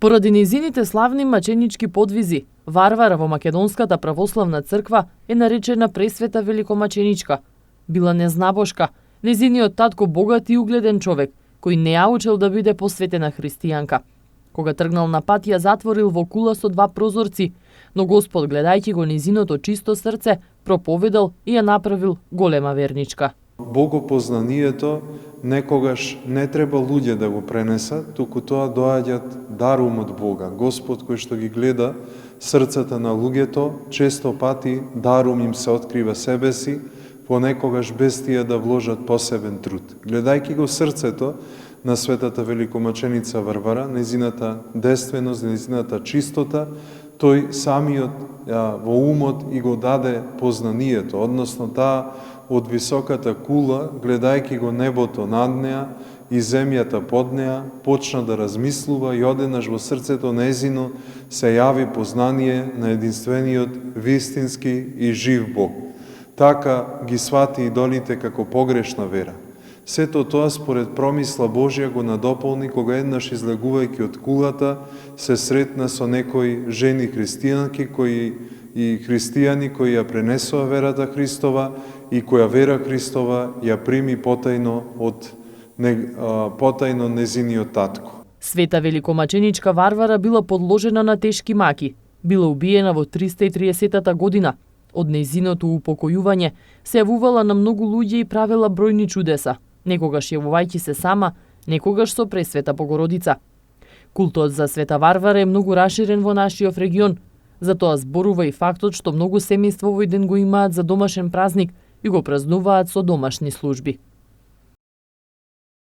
Поради нејзините славни маченички подвизи, Варвара во Македонската православна црква е наречена Пресвета великомаченичка. Била незнабошка, нејзиниот татко богат и угледен човек, кој не ја учел да биде посветена христијанка. Кога тргнал на пат, ја затворил во кула со 2 прозорци, но Господ, гледајќи го нејзиното чисто срце, проповедал и ја направил голема верничка. Богопознанието некогаш не треба луѓе да го пренесат, туку тоа доаѓат дарум од Бога. Господ кој што ги гледа срцата на луѓето, често пати дарум им се открива себе си, понекогаш без тие да вложат посебен труд. Гледајќи го срцето на светата великомаченица Варвара, незината действеност, незината чистота, тој самиот во умот и го даде познанието, односно таа од високата кула, гледајќи го небото над неа и земјата под неа, почна да размислува и одеднаш во срцето незино се јави познание на единствениот, вистински и жив Бог. Така ги свати идолите како погрешна вера. Сето тоа според промисла Божја го надополни кога еднаш излегувајќи од кулата се сретна со некои жени христијанки и христијани кои ја пренесоа верата Христова и која вера Христова ја прими потајно незиниот татко. Света великомаченичка Варвара била подложена на тешки маки. Била убиена во 330 година. Од нејзиното упокојување се јавувала на многу луѓе и правела бројни чудеса. Некогаш јавувајќи се сама, некогаш со Пресвета Богородица. Култот за Света Варвара е многу раширен во нашиот регион. Затоа зборува и фактот што многу семејства овој ден го имаат за домашен празник и го празнуваат со домашни служби.